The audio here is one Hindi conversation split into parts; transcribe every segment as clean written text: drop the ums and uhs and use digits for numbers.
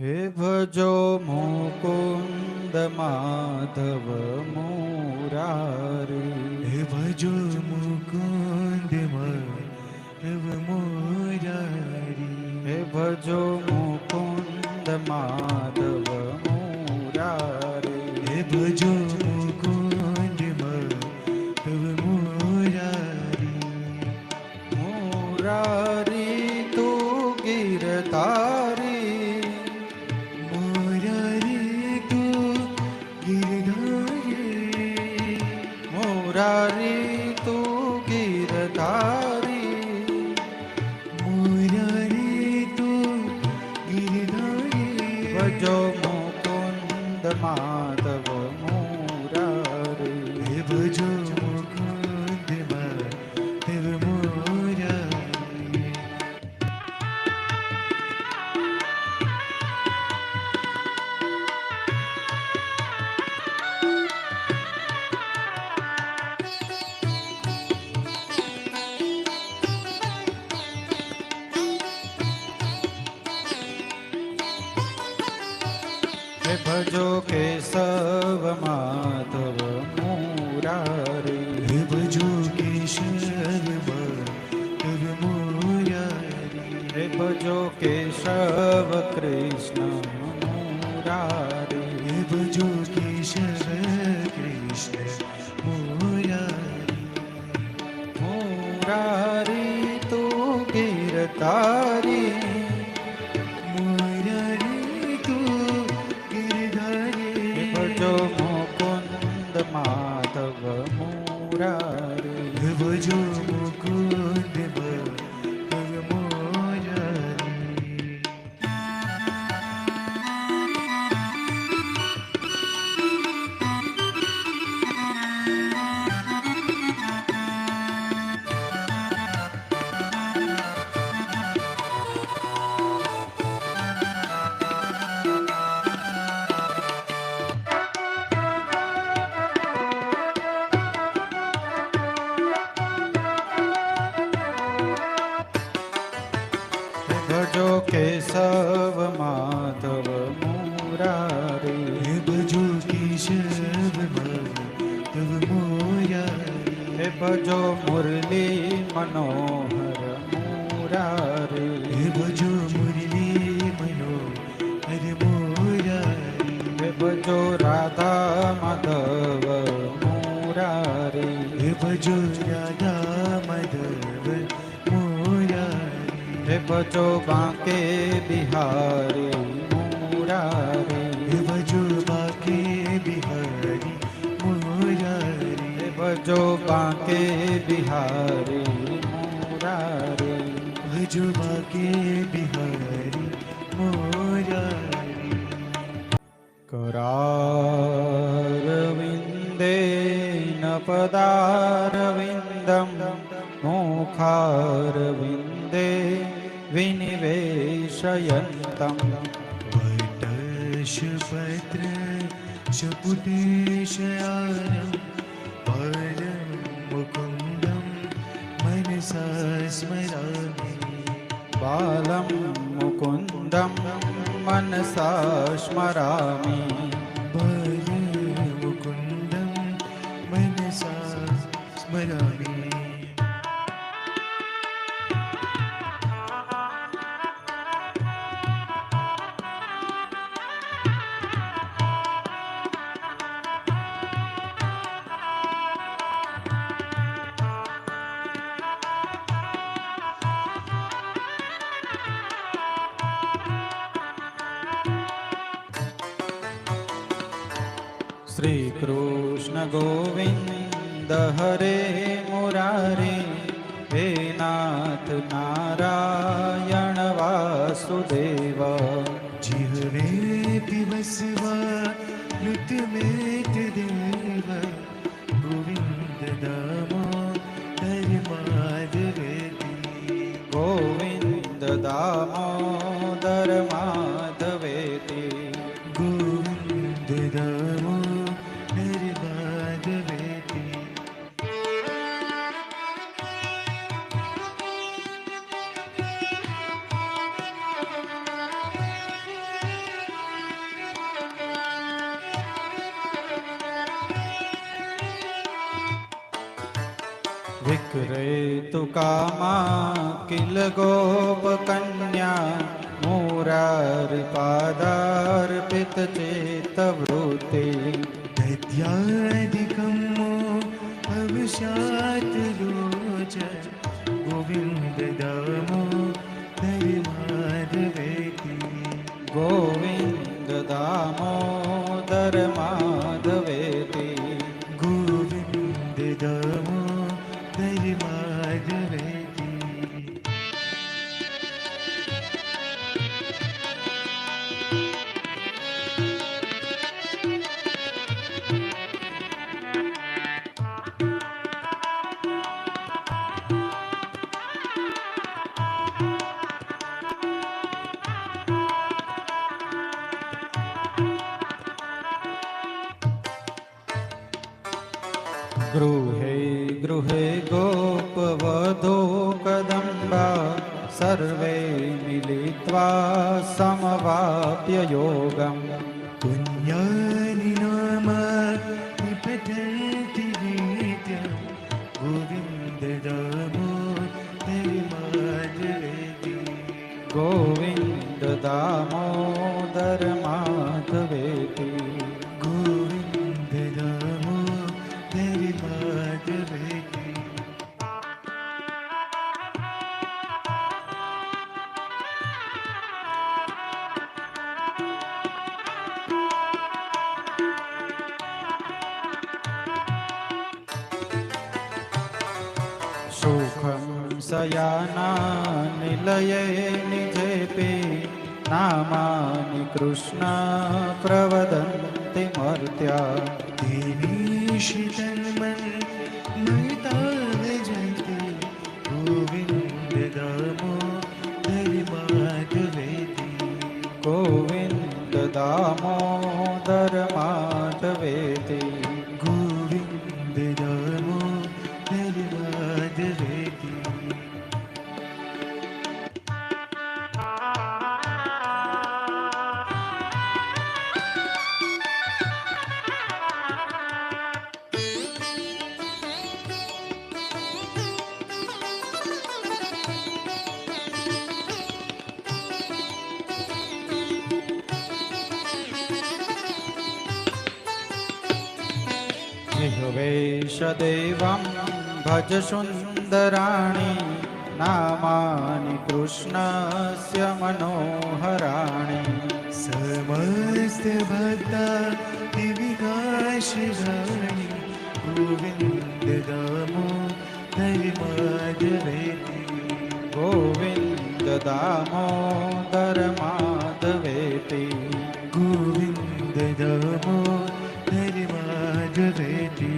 હે ભજો મુકુંદ માધવ મુરારી. હે ભજો મુકુંદ માધવ મુરારી. હે ભજો મુકુંદ માધવ મુરારી. હે ભજો મુકુંદ માધવ મુરારી. મુરારી તું ગિરધારી. મુરારી તું ગિરધારી. મુરારી તું ગિરધારી. મુરારી તું ગિરધારી. ભજો મુકુંદ માધવ મુરારી. હે ભજો મુકુંદ માધવ મુરારી. હે ભજો કેશવ માધવ મુરારી. હે ભજો કેશવ માધવ મુરારી. હે ભજો કેશવ કૃષ્ણ મુરારી. હે ભજો કેશવ કૃષ્ણ મુરારી. મુરારી તું ગિરધારી. મુરારી તું હે ગિરધારી. ભજો મુકુંદ માધવ મુરારી. હે ભજો મુકુંદ માધવ મુરારી. હે ભજો કેશવ માધવ મુરારી. હે ભજો કેશવ માધવ મુરારી. હે ભજો મુરલી મનોહર મુરારી. હે ભજો મુરલી મનોહર મુરારી. હે ભજો રાધા માધવ મુરારી. હે ભજો રાધા માધવ મુરારી. હે ભજો બાંકે બિહારી મુરારી. હે ભજો બાકે બિહારી મુરારી. હે ભજો બાંકે બિહારી મુરારી. ભજો બાકે બિહારી મુરારી. करारविन्देन पदारविन्दं मुखारविन्दे विनिवेशयन्तं. वटशपत्र शपुटेशयानं परं मुकुन्दं मनसा स्मरामि. बालं मुकुन्दं मनसा स्मरामि. बालं मुकुन्दं मनसा स्मरामि. श्री कृष्ण गोविंद हरे मुरारी. हे नाथ नारायण वासुदेव. जिहवे पिबस्वा नृत्यमेत देव. गोविन्द दामोदर माधवेति. गोविंद दामोदर माधवेति. गोविन्द दामोदर माधवेति. विक्रेतु कामा किल गोपकन्या मुरारिपादार्पितचेत्तवृत्ति दद्यादिकं मो अवशात् गोविन्द दामो दरिमाधवेति गोविन्द दामोदर माधवेति गोविन्द दामो दरिमाधवेति गृहे गृहे गोपवधो कदम्बा सर्वे मिलित्वा समवाप्य योगम् पुण्यानि नाम निपतन्ति नित्यं गोविन्द दामो दरिमाधवेति गोविन्द दामोदर माधवेति गोविन्द दामो दरिमाधवेति सुखं सयाना निलये निजेपि नामानि कृष्ण प्रवदन्ति मर्त्या देवीशितन्मन्मयितावजन्ति गोविन्द दामो दरिमाधवेति गोविन्द दामोदर माधवेति गोविन्द दामो दरिमाधवेति जिह्वेश देवं भज सुन्दराणि नामानि कृष्णस्य मनोहराणि समस्तभक्ता दिविकाशिराणि गोविन्द दामो दरिमाधवेति गोविन्द दामोदर माधवेति गोविन्द दामो दरिमाधवेति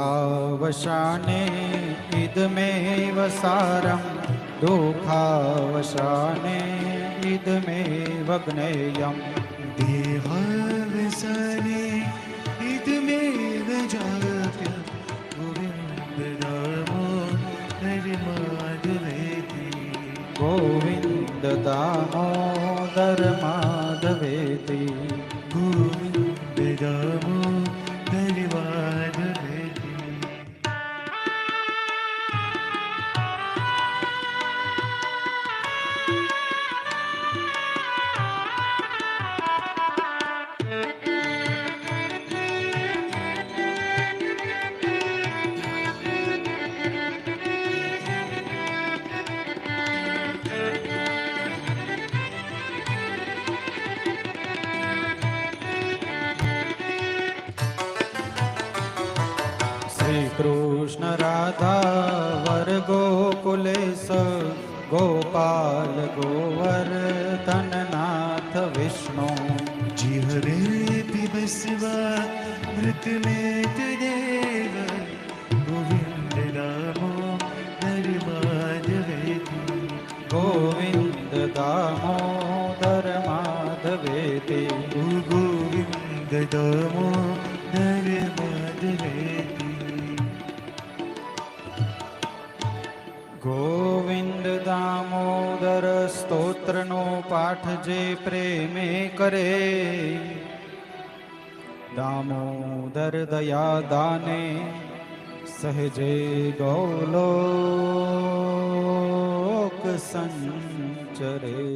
सुखावसाने इदमेव सारं दुःखावसाने इदमेव ज्ञेयम् देहावसाने इदमेव जाप्य गोविन्द दामो दरिमाधवेति गोविन्द दामोदर माधवेति गोविन्द दामो दरिमाधवेति श्रीकृष्ण राधा वर गोकुलेश गोपाल गोवर्धननाथ विष्णु जिहरे पिबस्वा मृतमेत देव गोविन्द दामो दरिमाधवेति गोविन्द दामोदर माधवेति गोविन्द दामो दरिमाधवेति ગોવિંદ દામોદર સ્તોત્રનો પાઠ જે પ્રેમે કરે, દામોદર દયા દાને સહજે ગૌલોક સંચરે.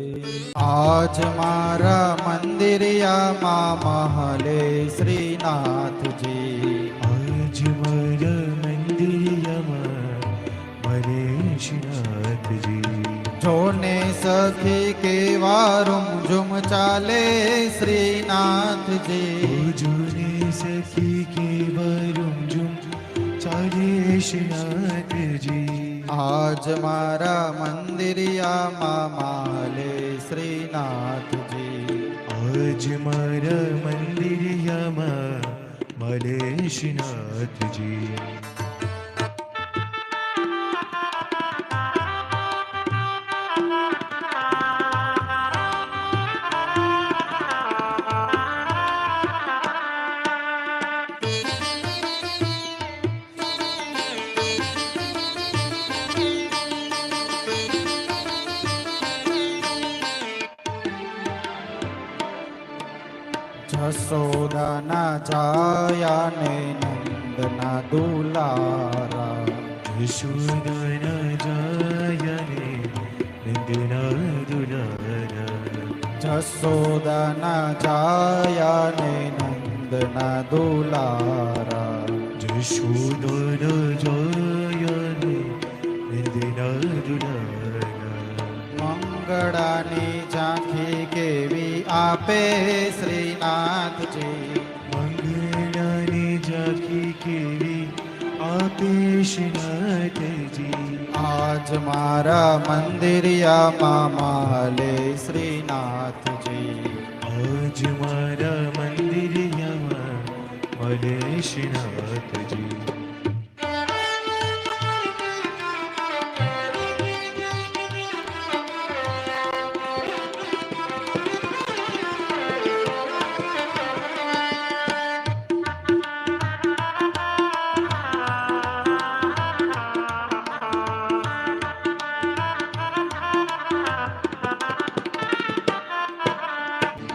આજ મારા મંદિરિયામાં મહલે શ્રીનાથજી, આજ મારા મંદિરિયામાં મરે શ્રીનાથજી. જોને સખી કેવા રૂમઝુમ ચાલે શ્રીનાથજી, જોને સખી કેવા રૂમઝુમ ચાલે શ્રીનાથજી. આજ મારા મંદિરિયામાં મહલે શ્રીનાથજી, આજ મારા મંદિરિયામાં મરે શ્રીનાથજી. જસોદાના જાયા ને નંદના દુલારા, યશોદાના જાયને નંદના દુલારા. જસોદાના જાયા ને નંદના દુલારા, યશોદાના જાયને નંદના દુલારા. મંગળાની ઝાંખી કેવી આપે શ્રીનાથજી, મંગળાની ઝાંખી કેવી આપે શ્રીનાથજી. આજ મારા મંદિરિયામાં મહલે શ્રીનાથજી, આજ મારા મંદિરિયામાં મરે શ્રીનાથજી.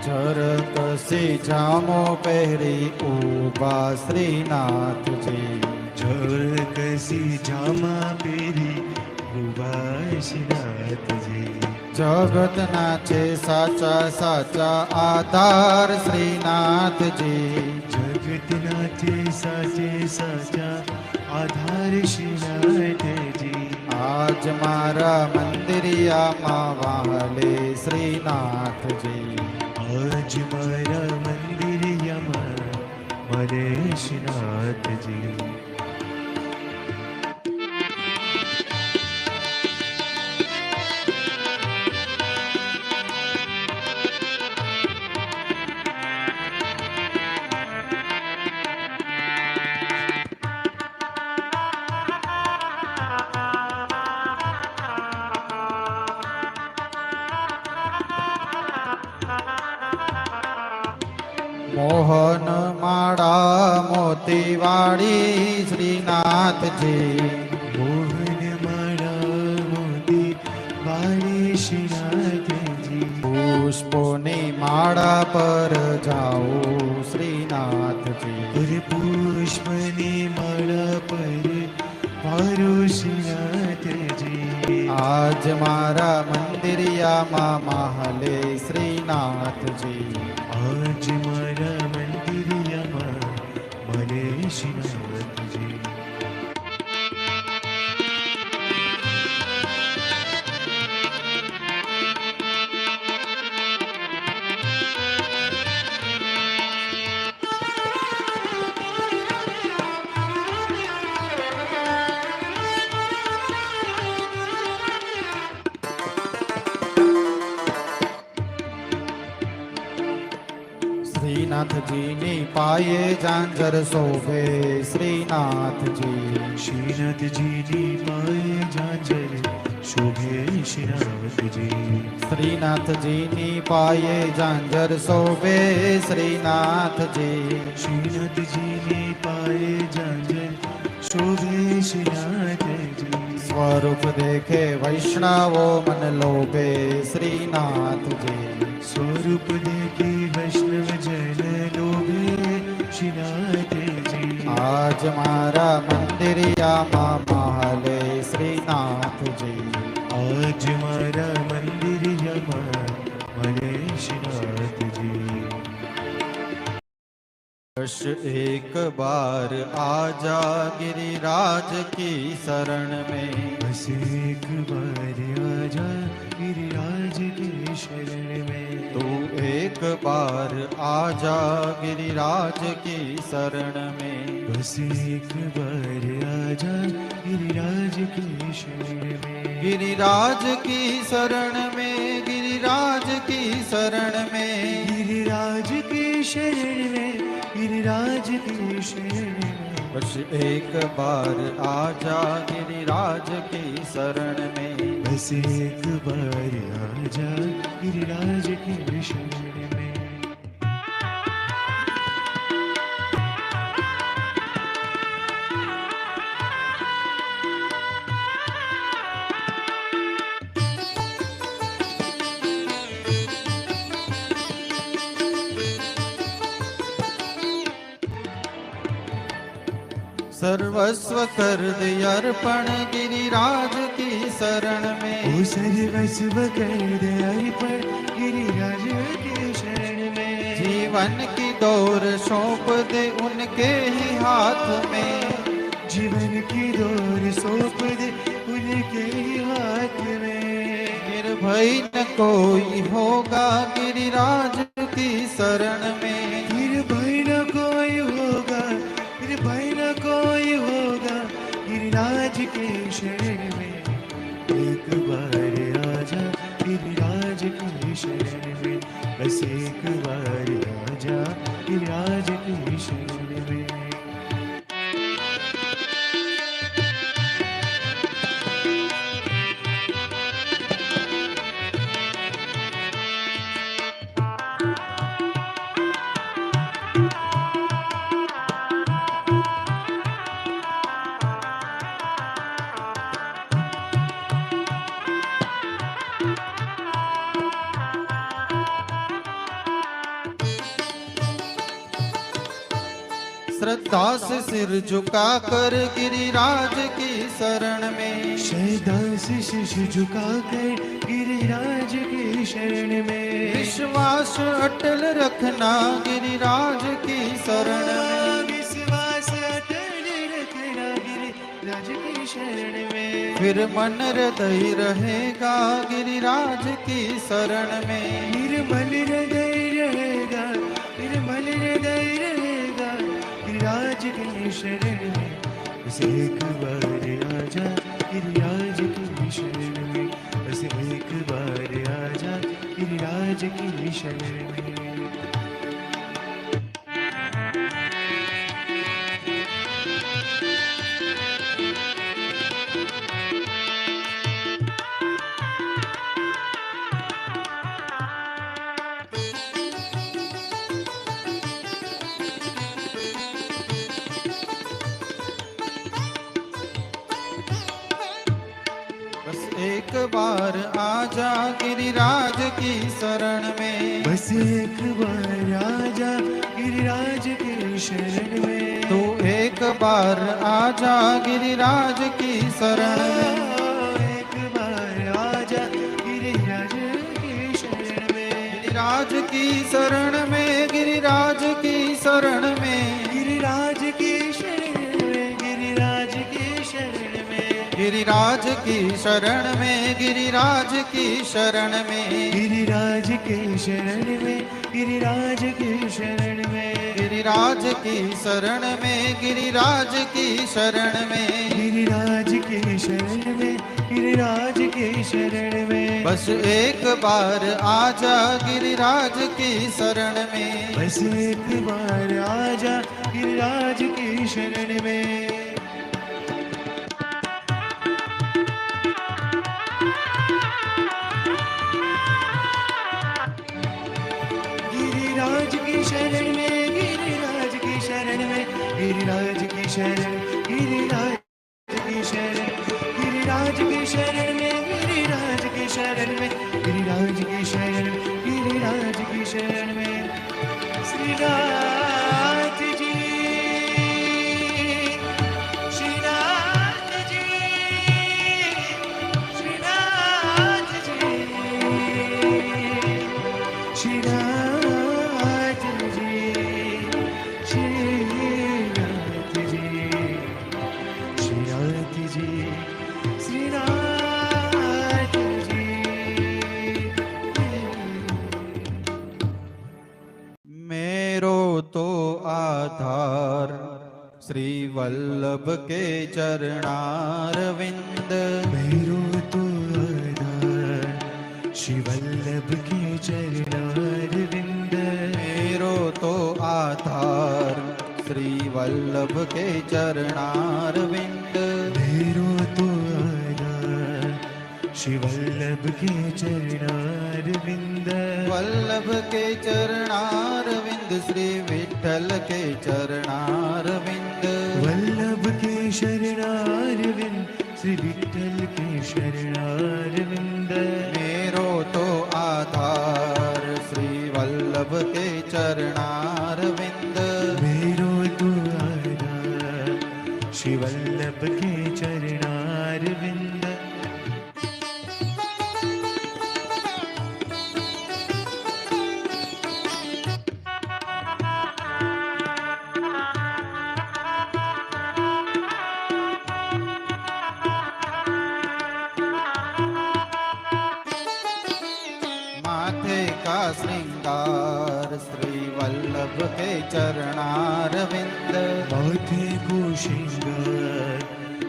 ઝરકસી જામો પહેરી ઉભા શ્રીનાથજી, ઝળકસી જામા પહેરી ઉભા શ્રીનાથજી. જગતના છે સાચા સાચા આધાર શ્રીનાથજી, જગતના છે સાચે સાચા આધાર શ્રીનાથજી. આજ મારા મંદિરિયામાં વહાલે શ્રીનાથજી, આજ મારા મંદિરિયામાં મરે શ્રીનાથજી. મોહન માળા મોતીવાળી શ્રીનાથજી, મોહન માળા મોતી વાળી શ્રીનાથજી. પુષ્પોની માળા પર જાઓ શ્રીનાથજી, પર પુષ્પની માળા પર વારો શ્રીનાથજી. આજ મારા મંદિરિયામાં મહલે શ્રીનાથજી, આજ મારા મંદિરિયામાં મરે શ્રીનાથજી. શ્રીનાથજીની પાયે ઝાંઝર શોભે શ્રીનાથજી, શ્રીનાથજીની પાયે ઝાંઝર શોભે શ્રીનાથજી. શ્રીનાથજીની પાયે ઝાંઝર શોભે શ્રીનાથજી, શ્રીનાથજીની પાયે ઝાંઝર શોભે શ્રીનાથજી. स्वरूप देखे वैष्णवो मन लोभे श्रीनाथ जी। स्वरूप देखे वैष्णव जन लोभे श्रीनाथ जी। आज मारा मंदिरियामा महले श्रीनाथ जी। आज मारा मंदिरियामा महले श्रीनाथ जी। बस एक बार आजा गिरिराज की शरण में। बस एक बार आजा गिरिराज की शरण में। तू एक बार आजा गिरिराज की शरण में। बस एक बार आजा गिरिराज की शरण में। गिरिराज की शरण में, गिरिराज की शरण में, गिरिराज की शरण में, गिरिराज की शरण में। बस एक बार आजा गिरिराज की शरण में। बस एक बार आजा गिरिराज की शरण में। सर्वस्व कर दे अर्पण गिरिराज की शरण में। ओ सर्वस्व कर दे अर्पण गिरिराज की शरण में। जीवन की डोर सौंप दे उनके ही हाथ में। जीवन की डोर सौंप दे उनके ही हाथ में। निर्भय न कोई होगा गिरिराज की शरण में। निर्भय न कोई होगा, निर्भय न कोई होगा गिरिराज के शरण में। एक बार आजा गिरिराज की शरण में। बस एक बार आजा गिरिराज की शरण में। श्रद्धा से सिर झुका कर गिरिराज की शरण में। श्रद्धा से शीश झुका कर गिरिराज की शरण में। विश्वास अटल रखना गिरिराज की शरण में। विश्वास अटल रखना गिरिराज की शरण में। फिर मन हृदय रहेगा गिरिराज की शरण में। निर्मल हृदय रहेगा, निर्मल हृदय रहेगा गिरिराज की शरण में। बस एक बार आजा गिरिराज की शरण में। बस एक बार आजा गिरिराज की शरण में। बस एक बार आजा गिरिराज की शरण में। बस एक बार आजा गिरिराज की शरण में। तू एक बार आजा गिरिराज की शरण में। एक बार आजा गिरिराज की शरण में। गिरिराज की शरण में, गिरिराज की शरण में, गिरिराज की शरण में, गिरिराज की शरण में। गिरिराज की शरण में, गिरिराज की शरण में, गिरिराज के शरण में, गिरिराज की शरण में। गिरिराज की शरण में, गिरिराज की शरण में, गिरिराज के शरण में, गिरिराज के शरण में। बस एक बार आजा गिरिराज की शरण में। बस एक बार आजा गिरिराज की शरण में। गिरिराज की शरण में, गिरिराज की शरण में, गिरिराज की शरण, गिरिराज की शरण, गिरिराज शरण में, गिरिराज की शरण में, गिरिराज की शरण में। श्रीनाथ जी, श्रीनाथ जी, श्रीनाथ जी, श्रीनाथ जी, श्रीनाथ जी, श्रीनाथ जी, श्रीनाथ जी। मेरो तो आधार श्री वल्लभ के चरणारविंद। मेरो तो आधार श्री वल्लभ के चरणारविंद। मेरो तो आधार श्री वल्लभ के चरणारविंद। मेरो तो आधार श्री वल्लभ के चरणारविंद। वल्लभ के चरणारविंद श्री विठ्ठल के चरणारविंद। वल्लभ के शरणारविंद श्री विठ्ठल के शरणारविंद। मेरो तो आधार श्री वल्लभ के चरणारविंद। मेरो तो आधार श्री वल्लभ के चरणारविंद। माथे का श्रृंगार श्री वल्लभ के चरणारविंद। माथे को श्रृंगार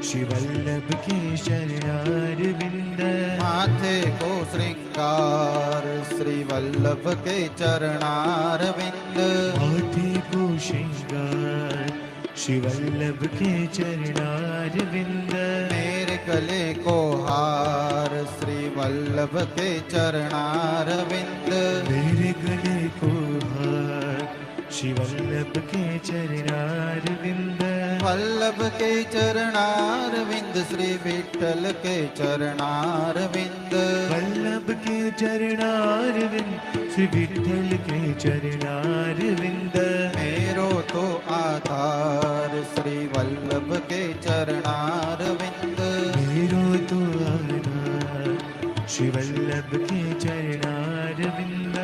श्री वल्लभ के शरणारविंद। माथे को श्रृंगार श्री वल्लभ के चरणारविंद। माथे को श्रृंगार श्री वल्लभ के चरणारविंद। मेरे गले को हार श्री वल्लभ के चरणारविंद। मेरे गले को हार श्री वल्लभ के चरणारविंद। वल्लभ के चरणारविंद श्री विठ्ठल के चरणारविंद। वल्लभ के चरणारविंद श्री विठ्ठल के चरणारविंद। मेरो तो आधार श्री वल्लभ के चरणारविंद। मेरो तो आधार श्री वल्लभ के चरणारविंद।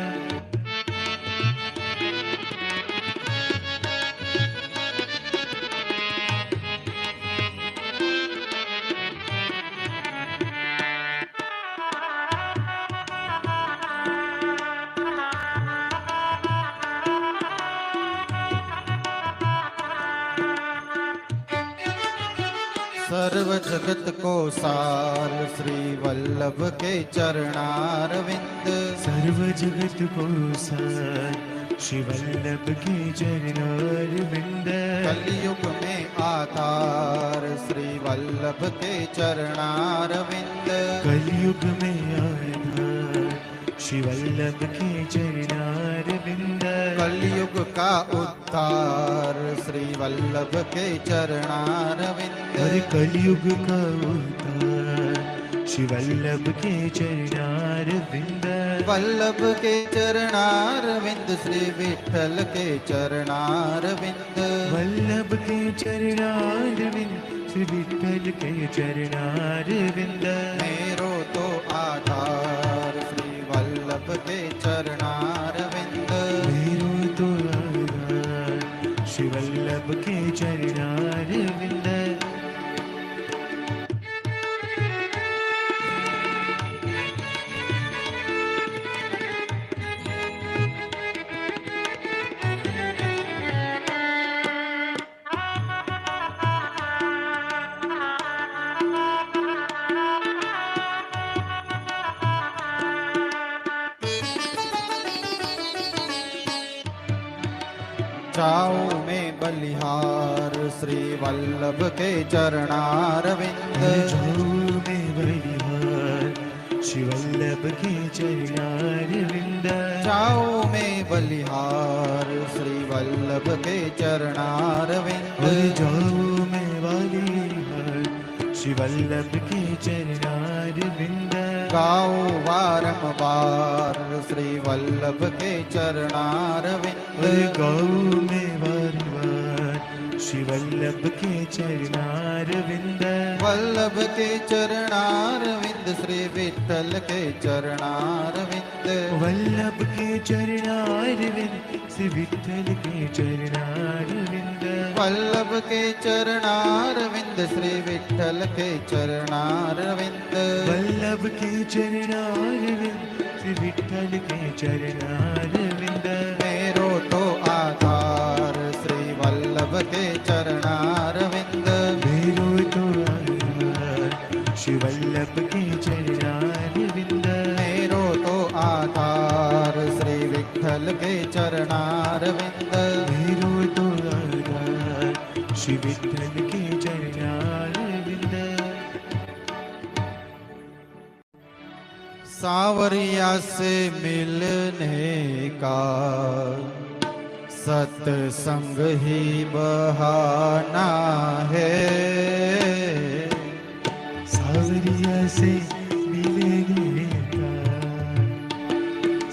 सर्व जगत को सार श्री वल्लभ के चरणारविंद। सर्व जगत को सार श्री वल्लभ के चरणारविंद। कलयुग में आधार श्री वल्लभ के चरणारविंद। कलयुग में आधार श्री वल्लभ के चरणारविंद। कलयुग का उद्धार श्री वल्लभ के चरणारविंद। हर कलयुग का उद्धार श्री वल्लभ के चरणारविंद। वल्लभ के चरणारविंद श्री विठ्ठल के चरणारविंद। वल्लभ के चरणारविंद श्री विठ्ठल के चरणारविंद। मेरो तो आधार श्री वल्लभ के चरणारविंद। मेरो तो आधार श्री वल्लभ के चरणारविंद। जाऊं मैं बलिहार श्री वल्लभ के चरणारविंद। जाऊं मैं बलिहार श्री वल्लभ के चरणारविंद। जाऊं मैं बलिहार श्री वल्लभ के चरणारविंद। जाऊं मैं बलिहार श्री वल्लभ के चरणारविंद। गाओ वारंवार श्री वल्लभ के चरणारविंद। गाओ में वार श्री वल्लभ के चरणारविंद। वल्लभ के चरणारविंद श्री विठ्ठल के चरणारविंद। वल्लभ के चरणारविंद श्री विठ्ठल के चरणारविंद। वल्लभ के चरणारविंद श्री विठ्ठल के चरणारविंद। वल्लभ के चरणारविंद श्री विठ्ठल के चरणारविंद। मेरो तो आधार श्री वल्लभ के चरणारविंद। मेरो तो आधार श्री वल्लभ के चरणारविंद। मेरो तो आधार श्री विठ्ठल के चरणारविंद। मेरो तो आधार श्री विठ्ठल के चरणारविंद। सावरिया से मिलने का सत्संग ही बहाना है। सावरिया से मिलने का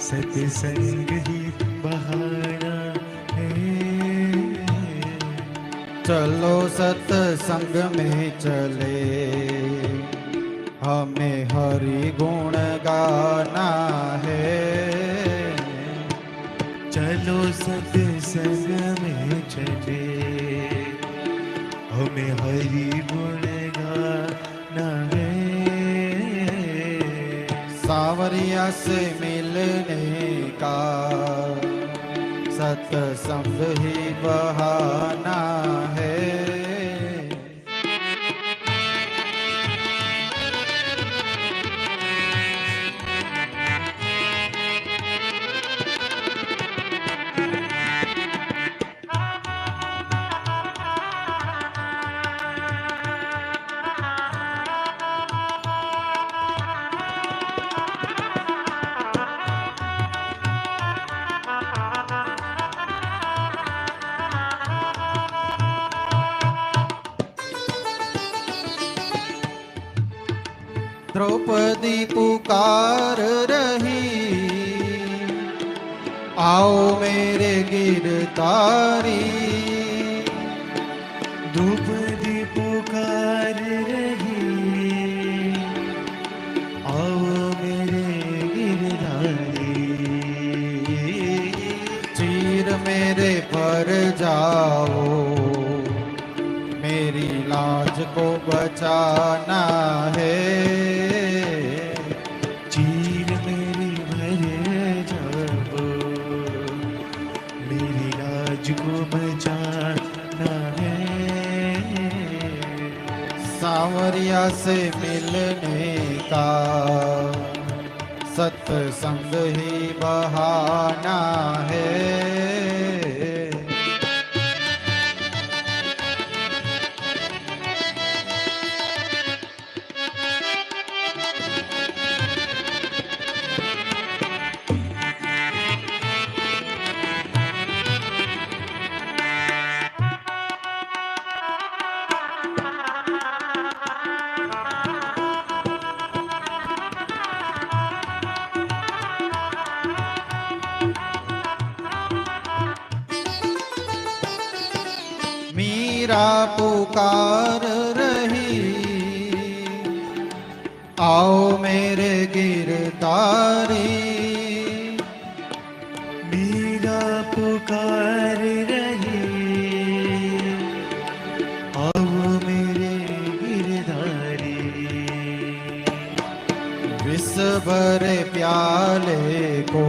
सत्संग ही बहाना है। चलो सत्संग में चले हमें हरि गुण गाना है। चलो सत्संग में चले हमें हरि गुण गाना है। सावरिया से मिलने का सत्संग ही बहाना है। द्रौपदी पुकार रही आओ मेरे गिरधारी। द्रौपदी पुकार रही आओ मेरे गिरधारी। चीर मेरे पर जाओ मेरी लाज को बचाना है। चीर मेरी भर जाओ मेरी लाज को बचाना है। सावरिया से मिलने का सत्संग ही बहाना है। मीरा पुकार रही आओ मेरे गिरधारी। मीरा पुकार रही आओ मेरे गिरधारी। विष भरे प्याले को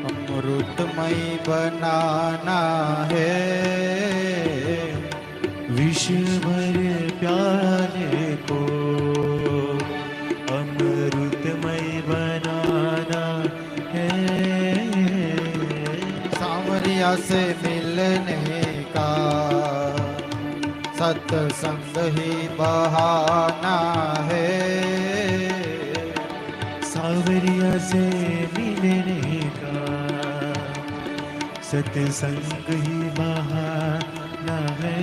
अमृतमय बनाना है। विष भरे प्याले को अमृतमय बनाना है। सावरिया से मिलने का सत्संग ही बहाना है। सावरिया से मिलने का सत्संग ही बहाना है।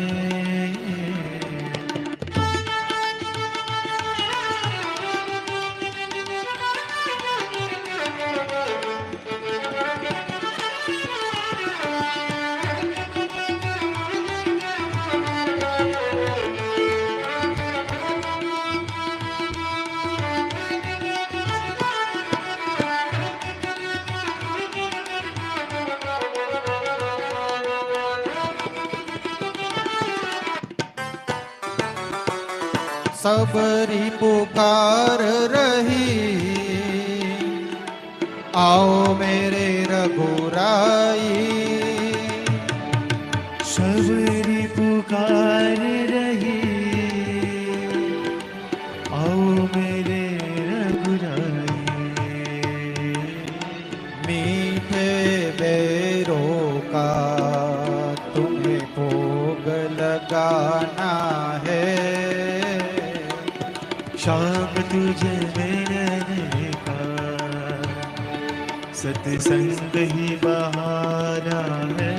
सबरी पुकार रही, आओ मेरे रघुराई। सबरी पुकार रही, आओ मेरे रघुराई। मीठे बेरों का तुम्हें भोग लगाना है, शाम तुझे मिलने का सत्संग ही बहाना है।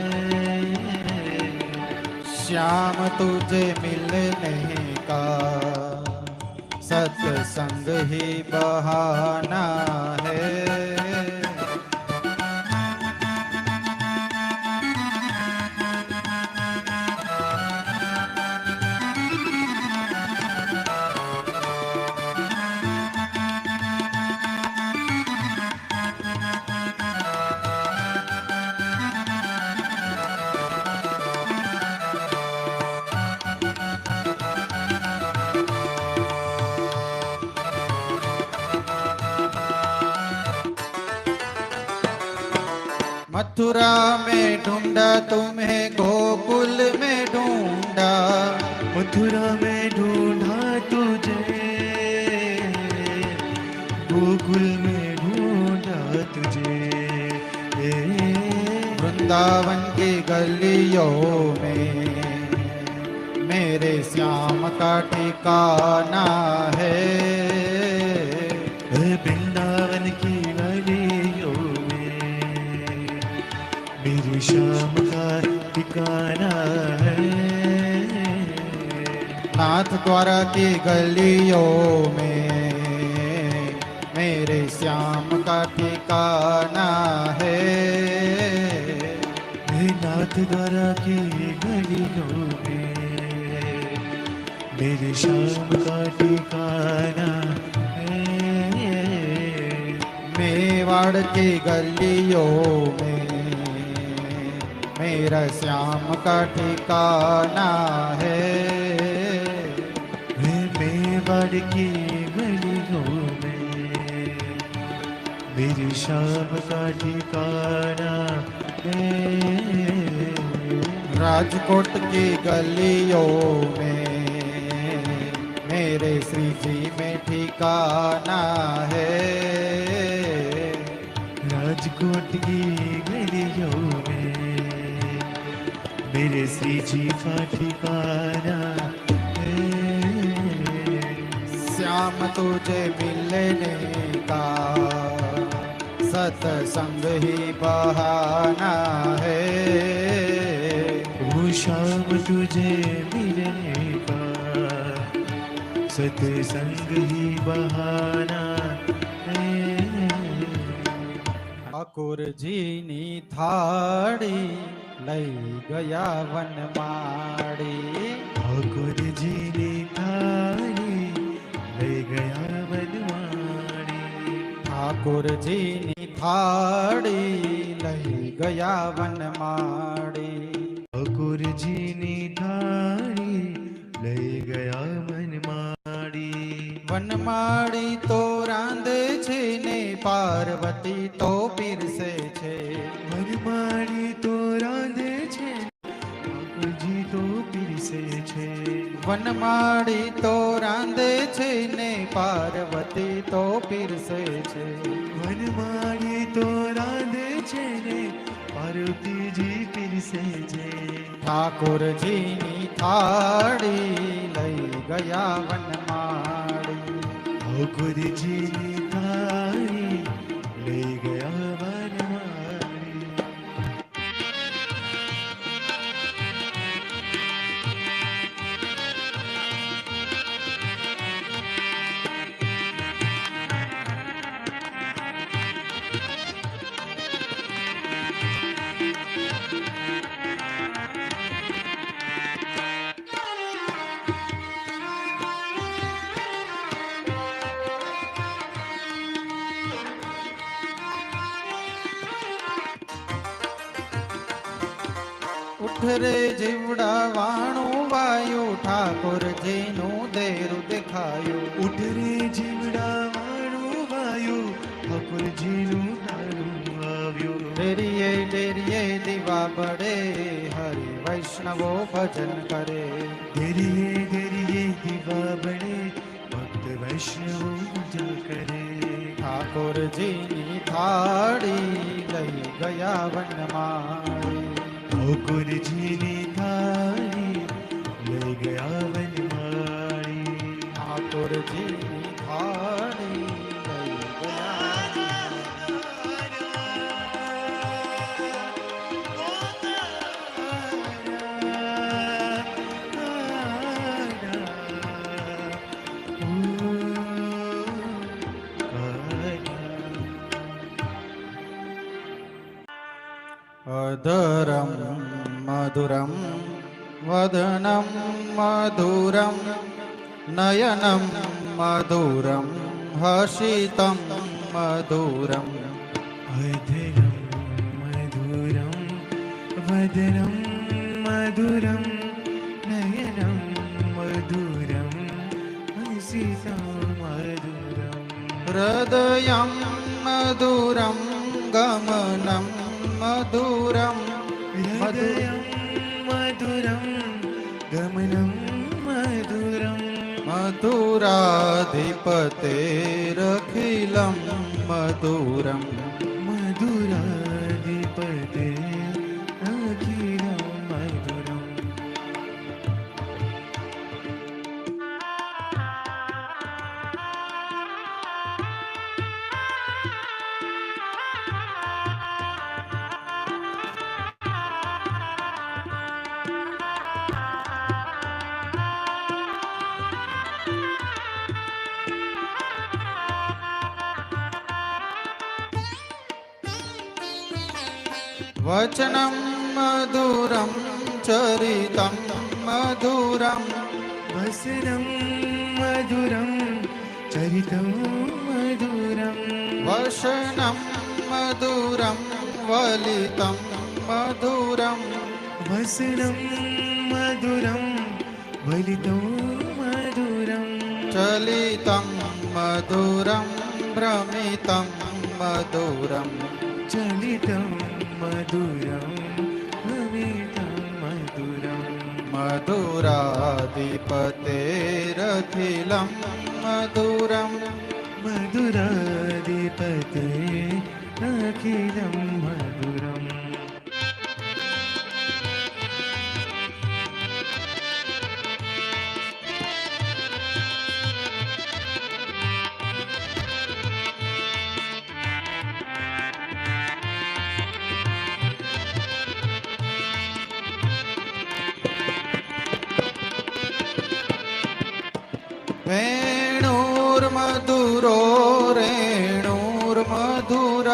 श्याम तुझे मिलने का सत्संग ही बहाना है। मथुरा में ढूंढा तुम्हें, गोकुल में ढूंढा, मथुरा में ढूंढा तुझे, गोकुल में ढूंढा तुझे। वृंदावन की गलियों में मेरे श्याम का ठिकाना है। वृंदावन की गलियों में मेरे श्याम का ठिकाना है। नाथ द्वारा की गलियों में मेरे श्याम का ठिकाना है। नाथ द्वारा की गलियों में मेरे श्याम का ठिकाना है। मेवाड़ की गलियों में मेरा श्याम का ठिकाना है। मेवाड़ की गलियों में मेरे श्याम का ठिकाना है। राजकोट की गलियों में मेरे श्री जी में ठिकाना है। राजकोट की गलियों में मेरे श्री जी का ठिकाना है। श्याम तुझे मिलने का सत्संग ही बहाना है। वो शाम तुझे मिलने का सत्संग ही बहाना है। ઠાકોર જીની થાળી લઈ ગયા વનમાળી। ઠાકોર જીની થાળી લઈ ગયા વનવાણી। ઠાકોર જીની થાળી લઈ ગયા વનમાળી। ઠાકોર જીની થાળી લઈ ગયા વનમાળી। વનમાળી તો રાંધે છે ને પાર્વતી તો પીરસે છે। વનમાળી તો રાંધે છે, ઠાકોરજી તો પીરસે છે। વનમાળી તો રાંધે છે ને પાર્વતી તો પીરસે છે। વનમાળી તો રાંધે છે ને પાર્વતીજી પીરસે છે। ઠાકોરજીની થાળી લઈ ગયા વનમાળી। ઠાકોરજીની થાળી લઈ ગયા વનમાળી। ઉઠ રે જીવડા વાણું વાયું ઠાકોરજીનું દેરું દેખાયું. ઉઠ રે જીવડા વાણું વાયું ઠાકોરજીનું તારું આવ્યું. ડેરીએ ડેરીએ દીવા બળે હરિ વૈષ્ણવો ભજન કરે. ધીરે ધીરે દીવા બળે ભક્ત વૈષ્ણવો પૂજા કરે. ઠાકોરજીની થાળી લઈ ગયા વનમાળી. ઠાકોરજીની થાળી લઈ ગયા વનમાળી. ઠાકોરજીની થાળી લઈ ગયા અધરમ મધુરમ વદનમ મધુરમ નયનમ મધુરમ હસિતમ મધુરમ. અધરમ મધુરમ વદનમ મધુરમ નયનમ મધુરમ હસિતમ મધુરમ. હૃદયમ મધુરમ ગમનમ મધુરમ. હૃદયમ મધુરમ ગમનમ મધુરમ. મધુરાધિપતેરખિલમ મધુરમ. મધુરાધિપતે અખિલમ મધુરમ. વચનમ મધુરમ ચરિતમ મધુરમ. વસનમ મધુરમ ચરિતમ મધુરમ. વસનમ મધુરમ વલિતમ મધુરમ. વસનમ મધુરમ વલિતમ મધુરમ. ચલિતમ મધુરમ ભ્રમિતમ મધુરમ. ચલિતમ મધુરમ ભ્રમિતમ મધુરમ. મધુરાધિપતેરખિલમ મધુરમ. મધુરાધિપતે અખિલમ મધુરમ. વેણુર્મધુરો રેણુર્મધુર.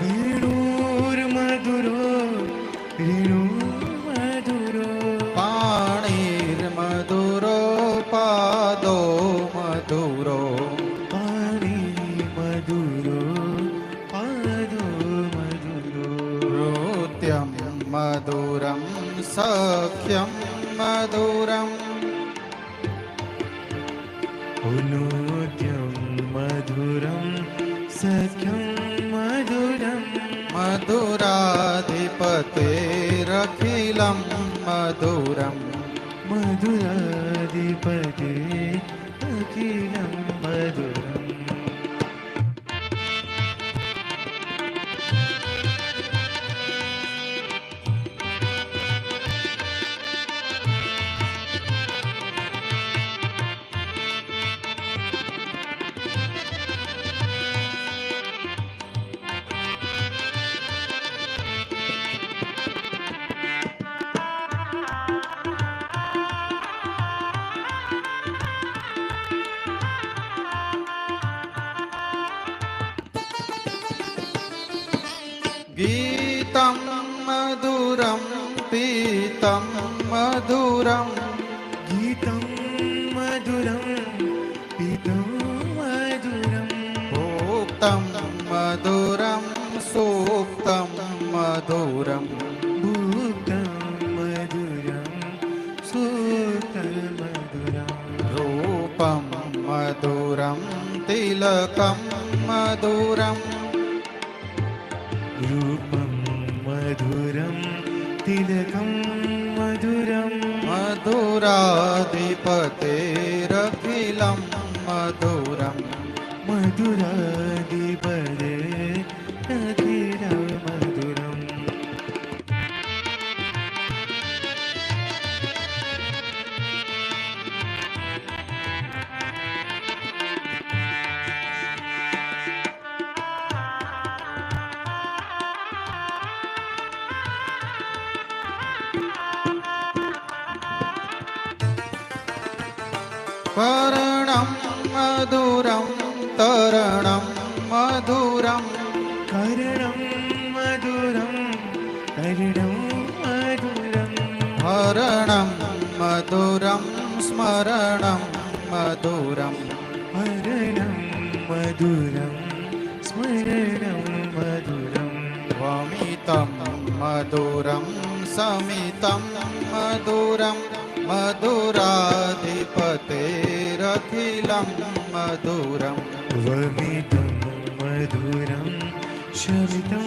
વેણુર્મધુરો રેણુર્મધુરો. પાણીર્મધુરો પાદો મધુરો. પાણી મધુરો પાદો મધુરો. નૃત્યમ મધુરમ સખ્યમ મધુરમ. નૃત્યમ મધુરમ સખ્યમ મધુરમ. મધુરાધિપતેરખિલમ મધુરમ. મધુરાધિપતે અખિલમ મધુરમ. ગીતમ મધુરમ પીતમ મધુરમ. ગીતમ મધુરમ પીતમ મધુરમ. ભોક્તમ મધુરમ સૂક્તમ મધુરમ. ભૂક્તમ तिलकं मधुरम् रूपं मधुरं तिलकं मधुरं मधुराधिपतेरखिलं मधुरम् मधुराधिपते अखिलं मधुरम् कर्णं मधुरं तरणं मधुरम् कर्णं मधुरं कर्णं मधुरं हरणं मधुरं स्मरणं मधुरम् हरणं मधुरं स्मरणं मधुरम् वमितं मधुरं समितं मधुरं मधुराधिपतेरखिलं मधुरम् वमितं मधुरं शमितं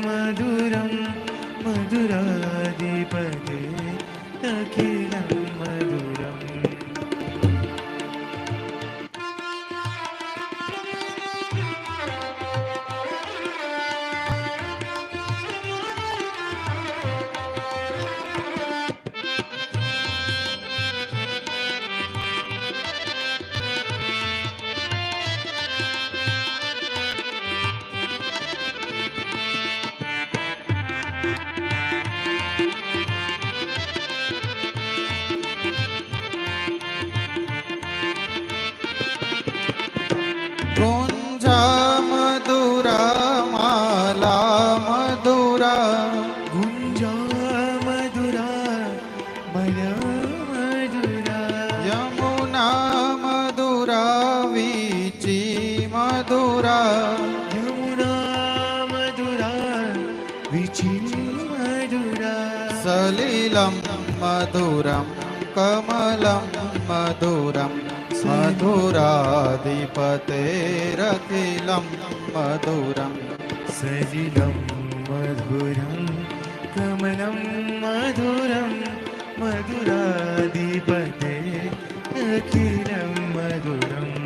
मधुरं मधुराधिपते अखिलं मधुरम् गुञ्जा मधुरा माला मधुरा गुञ्जा मधुरा मया मधुरा यमुना मधुरा वीची मधुरा यमुना मधुरा विचि मधुरा सलिलं मधुरं कमलं मधुरं मधुराधिपतेरखिलं मधुरम् सलिलं मधुरं कमलं मधुरं मधुराधिपते अखिलं मधुरम्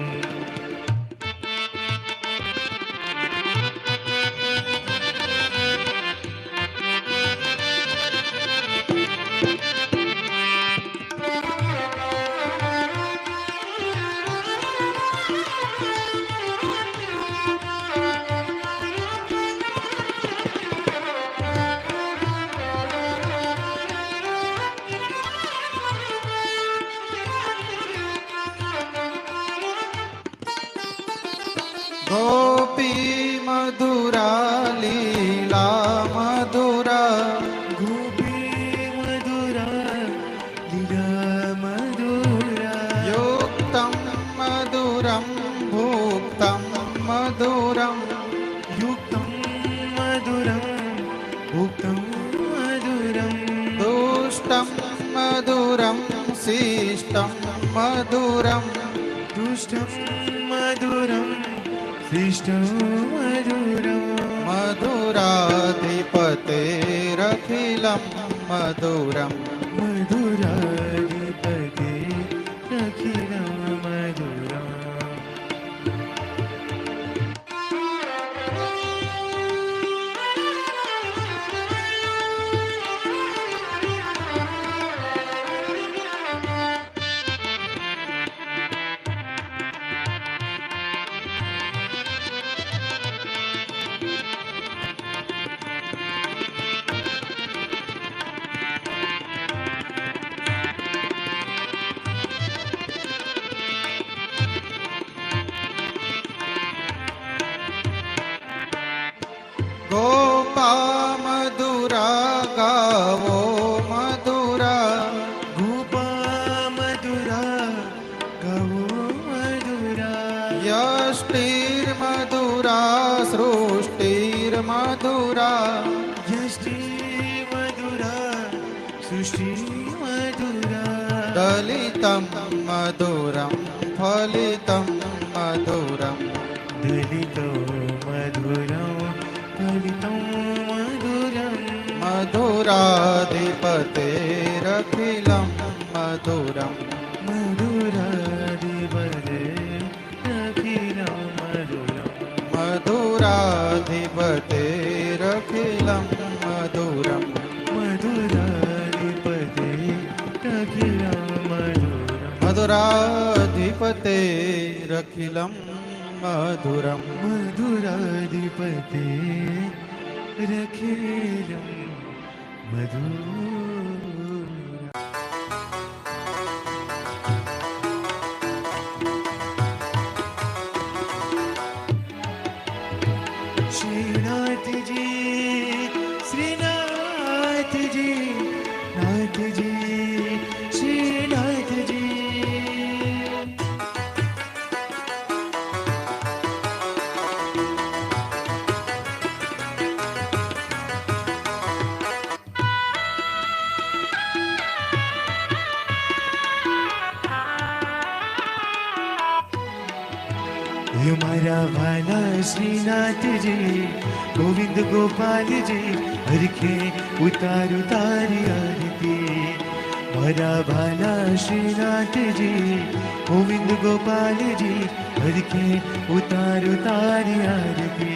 गोपी मधुरा लीला मधुरा गोपी मधुरा लीला मधुरा युक्तं मधुरं भुक्तं मधुरं युक्तं मधुरं भुक्तं मधुरं दुष्टं मधुरं शिष्टं मधुरं दुष्टं मधुरं शिष्टं मधुरं मधुराधिपतेरखिलं मधुरम् मधुराधिपते अखिलं मधुरम् गोपा मधुरा गावो मधुरा गोपा मधुरा गवो मधुरा यष्टिर्मधुरा सृष्टिर्मधुरा यष्टि मधुरा सृष्टि मधुरा दलितं मधुरं फलितं मधुरं दलितो मधुरं दलितं मधुरं मधुराधिपतेरखिलं मधुरं मधुराधिपते अखिलं मधुरं मधुराधिपतेरखिलं मधुरं मधुराधिपते अखिलं मधुरं मधुराधिपतेरखिलं मधुरं मधुराधिपते रखिलं मधुरं श्रीनाथ जी श्रीनाथ जी नाथ जी श्रीनाथ जी हमारा भाला श्रीनाथ जी गोविंद गोपाल जी हर के उतार उतारी आरती हमारा भाला श्रीनाथ जी गोविंद गोपाल जी हर के उतार उतारी आरती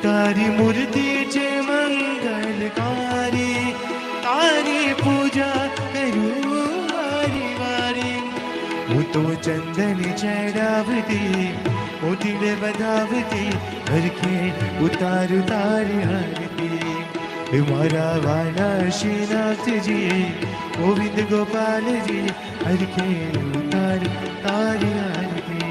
तारी मूर्ति चे मंगलकारी तारी पूजा करूं वारी वारी હું તો ચંદન ચડાવતી મોતીને બધાવતી હરખે ઉતાર તારી આરતી હે મારા વાલા શ્રીનાથજી ગોવિંદ ગોપાલજી હરખે ઉતાર તારી આરતી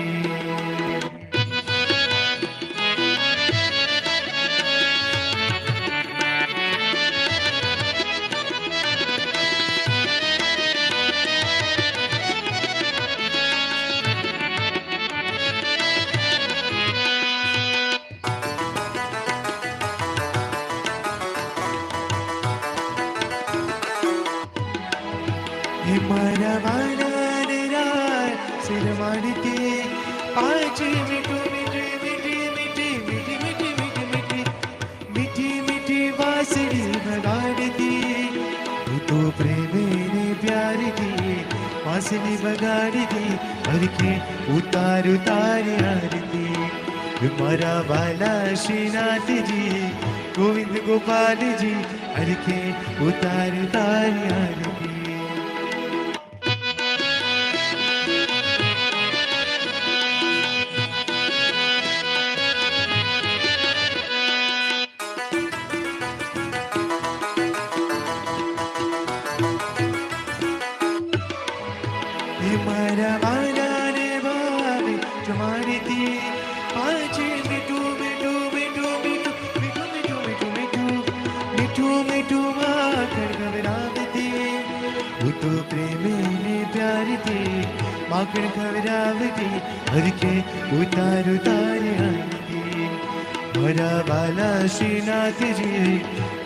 हे मारा वाला निराय सिरवाणीती पाँच मिठू मिठी मिठी मिठी मिठी मिठी मिठी मिठी मिठी मिठी वासड़ी बगाड़ती तू तो प्रेमे ने प्यार की वासनी बगाड़ती हर के उतार उतार आरती हमारा वाला श्रीनाथ जी गोविंद गोपाल जी हर के उतार उतार आरती हमारा वाला ने बाबी जमानती पाँच मिठू मिठू मिठू मिठू मिठू मिठू मिठू मिठू मिठू मिठू माखन खबरावती वो तो प्रेमी ने प्यार थी माखन खबरावती हर के उतार उतार आरती हमारा वाला श्रीनाथ जी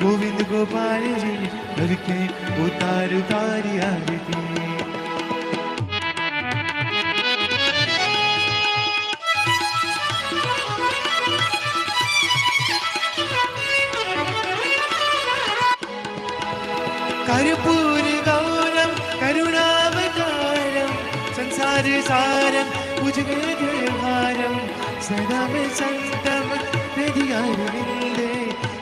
गोविंद गोपाल जी हर के उतार उतार आरती कर्पूर गौरम करुणावतारम संसार सारम भुजगेन्द्रहारम सदा में संतम हृदयारविंदे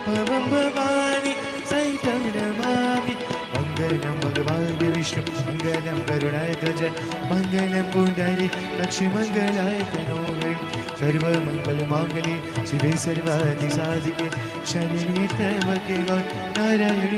भवं भवानी सहितं नमामि मंगलम भगवान विष्णु मंगलम करुणाध्वज मंगलम पुंडरी लक्ष्मीमंगलाय तनोहरि सर्वमंगलमांगल्ये शिवे सर्वार्थिसाधिके शरण्ये त्र्यंबके गौरी नारायणी